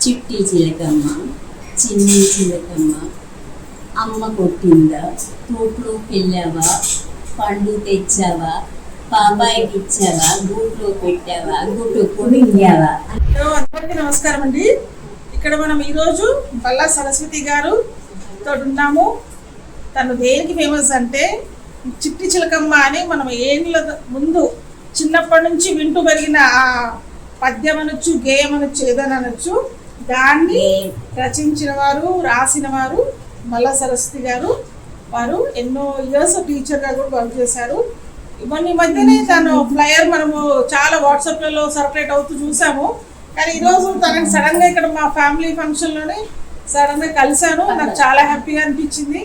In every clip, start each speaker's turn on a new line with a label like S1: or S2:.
S1: చిట్టి చిలకమ్మ, చిన్ని చిలకమ్మ, అమ్మ కొట్టిందా, తోటలోకి వెళ్ళావా, పండు తెచ్చావా, బాబాయికి ఇచ్చావా, గూట్లో పెట్టావా, గుట్టు కొనిందావా.
S2: అందరికీ నమస్కారం అండి. ఇక్కడ మనం ఈరోజు బల్లా సరస్వతి గారు తోటి ఉన్నాము. తను దేనికి ఫేమస్ అంటే చిట్టి చిలకమ్మ అని మనం ఏళ్ళ ముందు చిన్నప్పటి నుంచి వింటూ పెరిగిన ఆ పద్యం అనొచ్చు, గేయం అనొచ్చు, ఏదైనా అనొచ్చు, దాన్ని రచించిన వారు, రాసిన వారు బల్లా సరస్వతి గారు. వారు ఎన్నో ఇయర్స్ టీచర్గా కూడా వర్క్ చేశారు. ఈ మధ్యనే తను ఫ్లయర్ మనము చాలా వాట్సాప్లలో సర్క్యులేట్ అవుతూ చూసాము. కానీ ఈరోజు తనని సడన్గా ఇక్కడ మా ఫ్యామిలీ ఫంక్షన్లోనే సడన్గా కలిశాను. నాకు చాలా హ్యాపీగా అనిపించింది.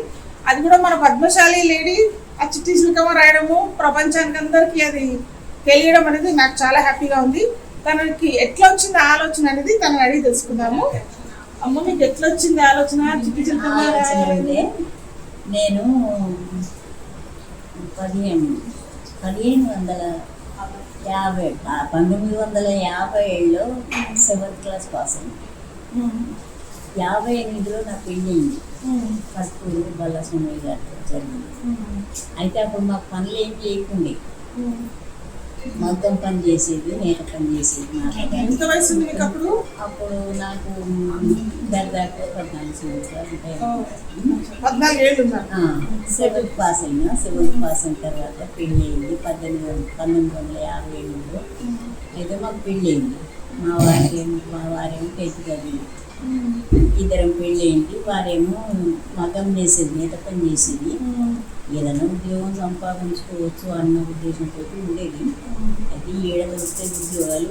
S2: అది కూడా మన పద్మశాలి లేడీ ఆ చిట్టి చిలకమ్మ రాయడము ప్రపంచానికి అందరికీ అది తెలియడం అనేది నాకు చాలా హ్యాపీగా ఉంది. తనకి ఎట్లా వచ్చింది ఆలోచన అనేది తనని అడిగి తెలుసుకుందాము. అమ్మ, మీకు ఎట్లా వచ్చింది ఆలోచన చిట్టి చిలకమ్మ రాయాలంటే?
S1: నేను 1950లో 7th క్లాస్ పాస్ అయింది. 58లో నా పెళ్ళయింది. కస్తూరు బల్లా సోమయ్య గారితో జరిగింది. అయితే అప్పుడు మాకు పనులు ఏం చేయకుండే, మొత్తం పని చేసేది, నేత పని చేసేది.
S2: ఎంత వయసు ఉంది మీకు అప్పుడు?
S1: అప్పుడు నాకు దాదాపు 14 సంవత్సరాలు ఉంటాయి.
S2: 14 ఏళ్ళు.
S1: 7th పాస్ అయినా. 7th పాస్ అయిన తర్వాత పెళ్ళి అయింది 1958లో. అయితే మాకు పెళ్ళి అయింది. మా వారేమో 10th చదివింది. ఇద్దరం పెళ్ళి అయింది. వారేమో మగం చేసేది, నేత పని చేసేది. ఏదైనా ఉద్యోగం సంపాదించుకోవచ్చు అన్న ఉద్దేశంతో ఉండేది. అయితే దొరికే ఉద్యోగాలు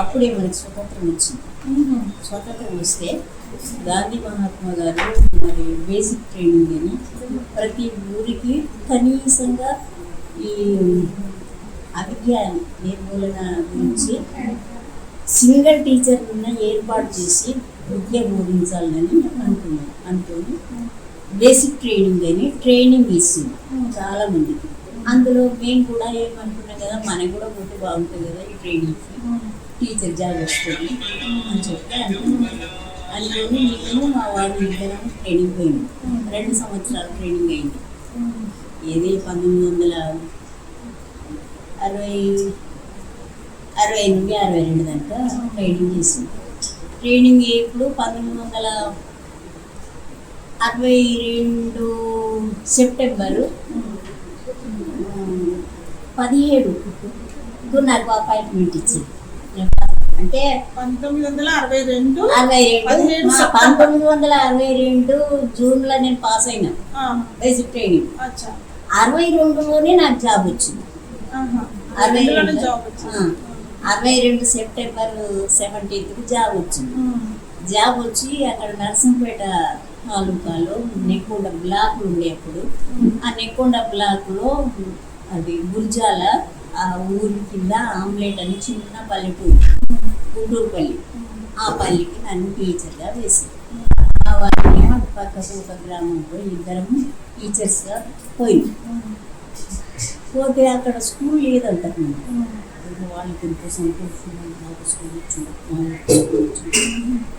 S1: అప్పుడే మనకి స్వతంత్రం వచ్చింది. స్వతంత్రం వస్తే గాంధీ మహాత్మా గారు మరి బేసిక్ ట్రైనింగ్ అని ప్రతి ఊరికి కనీసంగా ఈ అభిజ్ఞాన నిర్మూలన గురించి సింగిల్ టీచర్ ఏర్పాటు చేసి విద్య బోధించాలని అనుకుని బేసిక్ ట్రైనింగ్ అని ట్రైనింగ్ ఇస్తుంది చాలా మందికి. అందులో మేము కూడా ఏమనుకున్నాం కదా, మనకు కూడా పోతే బాగుంటుంది కదా ఈ ట్రైనింగ్కి, టీచర్ జాబ్ వస్తుంది అని చెప్పి అనుకుని నేను మా వారు ఇద్దరం ట్రైనింగ్ పోయింది. 2 సంవత్సరాలు ట్రైనింగ్ అయింది. ఏది 1960 నుండి 62 దాకా ట్రైనింగ్ చేసింది. ట్రైనింగ్ ఇప్పుడు 1962 సెప్టెంబరు 17 నాకు అపాయింట్మెంట్ ఇచ్చింది. అంటే 1962 జూన్లో నేను పాస్ అయినా బేసిక్ ట్రైనింగ్. 62లోనే నాకు జాబ్ వచ్చింది. 62 సెప్టెంబర్ 17కి జాబ్ వచ్చింది. జాబ్ వచ్చి అక్కడ నర్సింపేట తాలూకాలో నెక్కొండ బ్లాక్లు ఉండే అప్పుడు ఆ నెక్కొండ బ్లాక్లో అది గుర్జాల ఆ ఊరి కింద ఆమ్లెట్ అని చిన్న పల్లెటూరు, గుంటూరుపల్లి, ఆ పల్లికి నన్ను టీచర్గా వేసింది. ఆ వారిని పక్కకు ఒక గ్రామంలో ఇద్దరం టీచర్స్గా పోయింది. పోతే అక్కడ స్కూల్ లేదంట. వాళ్ళకి ఎంతో సంతోషంగా స్కూల్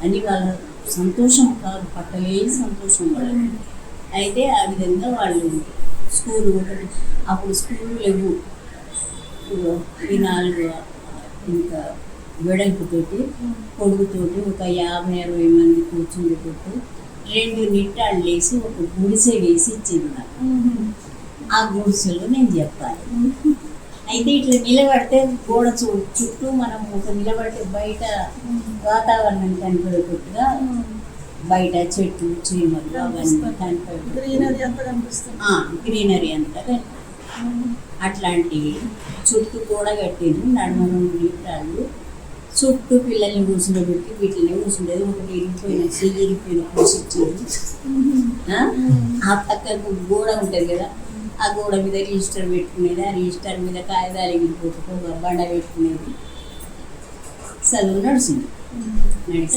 S1: అని వాళ్ళ సంతోషం కాదు, పట్టలేని సంతోషం వాళ్ళకి. అయితే ఆ విధంగా వాళ్ళు స్కూల్ ఒకటి, అప్పుడు స్కూల్ లేవు, ఈ 4 ఇంకా వెడల్పుతోటి పొడుగుతోటి ఒక 50-60 మంది కూర్చుండేటట్టు 2 నిట్టాళ్ళు వేసి ఒక గుడిసె వేసి ఇచ్చింది నాకు. ఆ గుడిసెలో నేను చెప్పాలి. అయితే ఇట్లా నిలబడితే గోడ చుట్టూ మనం ఒక నిలబడితే బయట వాతావరణం కనిపడేటట్టుగా బయట చెట్లు చీమలు అవన్నీ కనిపడే గ్రీనరీ అంతా అట్లాంటి చుట్టూ గోడ కట్టింది. నడుమ 2 నిట్టాళ్ళు చుట్టూ పిల్లల్ని కూర్చుండబెట్టి వీటిని కూర్చుండేది. ఒకటి ఇరిగిపోయిన కూర్చొచ్చేది. ఆ పక్కకు గోడ ఉంటుంది కదా, ఆ గోడ మీద రిజిస్టర్ పెట్టుకునేది. ఆ రిజిస్టర్ మీద కాగితాలు ఎగిరిపోతూ బండ పెట్టుకునేది. చదువు నడిచింది.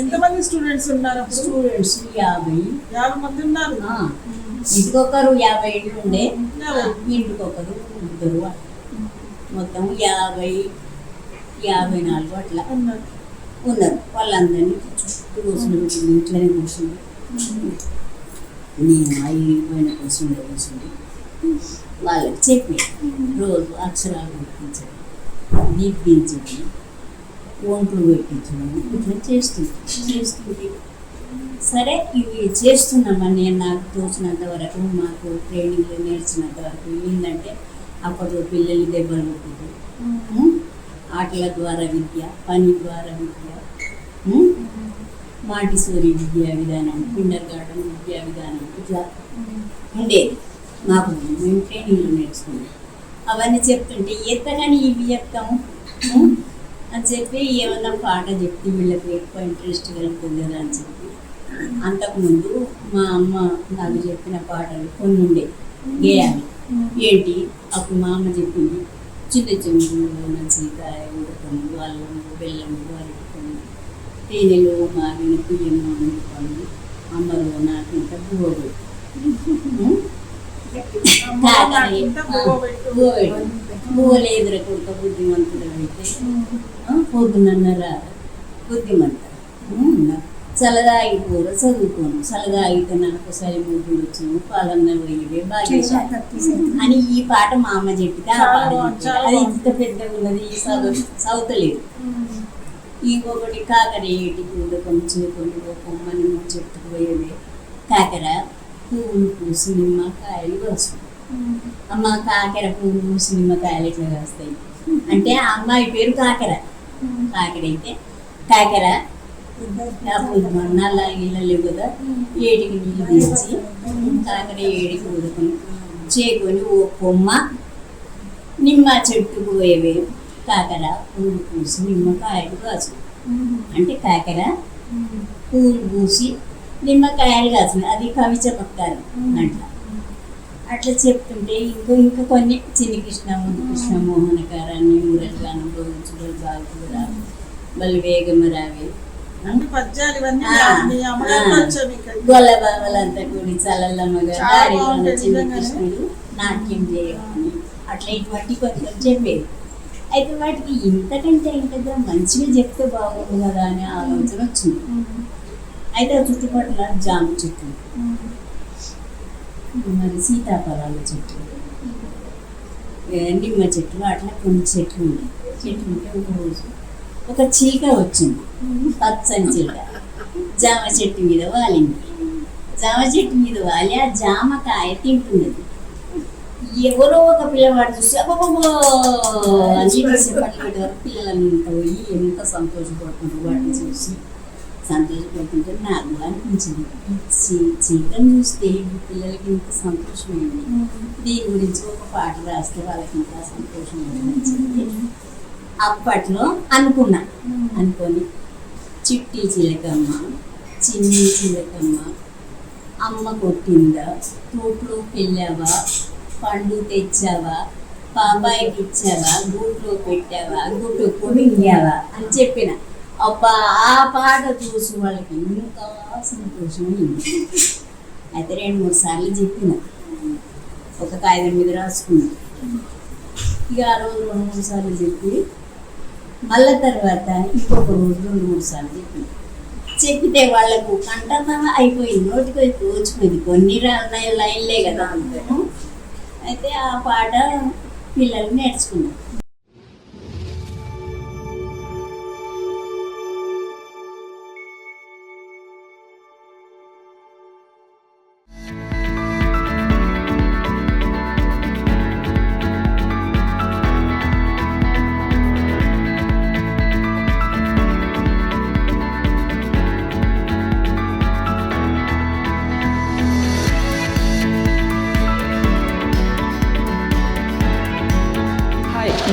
S2: ఎంతమంది స్టూడెంట్స్ ఉన్నారు?
S1: స్టూడెంట్స్ 50
S2: మంది ఉన్నారు.
S1: ఇంటికొకరు 50 ఇండ్లు ఉండే, ఇంటికొకరు 2. మొత్తం 50 54 అట్లా
S2: ఉన్నారు.
S1: ఉన్నారు. వాళ్ళందరినీ చుట్టూ కూర్చుని ఇంట్లోనే కూర్చుంది. నేను అయిపోయిన కూర్చుండి వాళ్ళకి చెప్పి రోజు అక్షరాలు గుర్తించడం, దిద్దించడం, ఒంట్లు పెట్టించడం ఇట్లా చేస్తుంది. సరే ఇవి చేస్తున్నామని నాకు తోచినంత వరకు, మాకు ట్రైనింగ్లో నేర్చినంత వరకు ఏంటంటే అప్పట్లో పిల్లలు దెబ్బలు కొట్టుకుంటారు, ఆటల ద్వారా విద్య, పని ద్వారా విద్య, మాంటిసోరీ విద్యా విధానం, కిండర్ గార్డెన్ విద్యా విధానం ఇట్లా ఉండేది మాకు. మేము ట్రైనింగ్లో నేర్చుకున్నాం. అవన్నీ చెప్తుంటే ఎంతగాని ఇవి చెప్తాము అని చెప్పి ఏమన్నా పాట చెప్తే వీళ్ళకి ఎక్కువ ఇంట్రెస్ట్ కలుగుతుంది కదా అని చెప్పి, అంతకుముందు మా అమ్మ నాకు చెప్పిన పాటలు కొన్ని ఉండే గేయాలి. ఏంటి అప్పుడు మా అమ్మ చెప్పింది, చిన్న చెంబులో నచ్చికాయ ఉడకము, అల్లము, బెల్లము, అరటికము, తేనెలో మాగిన పుయ్యమ్మ పండు, అమ్మలో నాకింత బువ్వబెట్టు, బువ్వలు ఎదుర కొడుక బుద్ధిమంతుడు అయితే పొద్దునన్నరా బుద్ధిమంత, చల్లదాగి కూర చదువుకోను, చల్లదాగితే నాకు సరి ముగ్గులు వచ్చాను, పాలన్న పోయివే బాగా అని ఈ పాట మా అమ్మ చెప్పితే ఆ పాట అది ఇంత పెద్దగా ఉన్నది, ఈ చదువుతలేదు. ఇంకొకటి కాకర ఏటికి ఉడకం చేకొని కొమ్మని చెట్టుకు పోయేవే కాకర పువ్వులు పూసి నిమ్మకాయలు కాస్తాయి. అమ్మ కాకర పువ్వులు పూసి నిమ్మకాయలు ఎట్లా కాస్తాయి అంటే ఆ అమ్మాయి పేరు కాకర. కాకర అయితే కాకర నల్ల ఇళ్ళలేవు కదా, ఏటికి నీళ్ళు తీసి కాకర ఏడికి ఉడకని చేకొని ఓ కొమ్మ నిమ్మ చెట్టుకు పోయేవే కాకర పువ్వులు పూసి నిమ్మకాయలు కాసు అంటే కాకర పువ్వులు పూసి నిమ్మకాయలు కాసు, అది కవి చమత్కారం అంట. అట్లా చెప్తుంటే ఇంకా కొన్ని చిన్న కృష్ణ, ముందు కృష్ణ, మోహనకారాన్ని, ఊరలు గానం, రోజులు బాగా మళ్ళీ వేగమ రావే, గొల్ల బావలంతా కూడి చల్లమ్మగా దారిలో చిన్న కృష్ణుడు నాట్యం చేయమని అట్లా ఇటువంటి కొంచెం చెప్పేది. అయితే వాటికి ఇంతకంటే ఇంకా మంచిగా చెప్తే బాగుంది కదా అనే ఆలోచన వచ్చింది. అయితే చుట్టుపక్కల జామ చెట్లు, మరి సీతాఫలాల చెట్లు, నిమ్మ చెట్లు, అట్లా కొన్ని చెట్లు ఉన్నాయి. చెట్లు ఉంటే ఒక రోజు ఒక చీక వచ్చింది, పచ్చని చీక జామ చెట్టు మీద వాలింది. జామ చెట్టు మీద వాలి ఆ జామకాయ తింటున్నది. ఎవరో ఒక పిల్లవాడు చూసి అబ్బో అని పట్టుకుంటే పిల్లలంతా పోయి ఎంత సంతోషపడుతుంటారు. వాటిని చూసి సంతోషపడుతుంటే నాకు అనిపించింది, చీకని చూస్తే పిల్లలకి ఇంత సంతోషమైంది, దీని గురించి ఒక పాట రాస్తే వాళ్ళకి ఇంకా సంతోషమైందని చెప్పి అప్పట్లో అనుకొని చిట్టి చిలకమ్మ, చిన్ని చిలకమ్మ, అమ్మ కొట్టిందా, తోటలో వెళ్ళావా, పండు తెచ్చావా, బాబాయికి ఇచ్చావా, గూట్లో పెట్టావా, గుట్టు కొనింగావా అని చెప్పిన. అబ్బా ఆ పాట చూసి వాళ్ళకి ఇంకా సంతోషమైంది. అయితే 2-3 సార్లు చెప్పిన, ఒక కాగితం మీద రాసుకున్నా. ఇక ఆ రోజు 2-3 సార్లు చెప్పి మళ్ళీ తర్వాత ఇంకొక రోజు 2-3 సార్లు చెప్పితే వాళ్ళకు కంటత అయిపోయింది, నోటికి తోచుకుంది. కొన్ని లైన్లే కదా అంటాను. అయితే ఆ పాట పిల్లలు నేర్చుకున్నారు.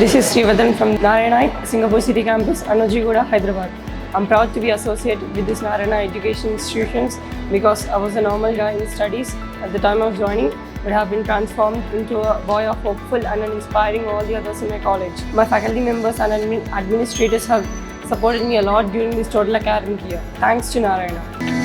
S3: This is Srivadan from Narayanite, Singapore City Campus, Anojigooda, Hyderabad. I'm proud to be associated with this Narayana education institutions because I was a normal guy in studies at the time of joining, but have been transformed into a boy of hopeful and inspiring all the others in my college. My faculty members and administrators have supported me a lot during this total academic year. Thanks to Narayana.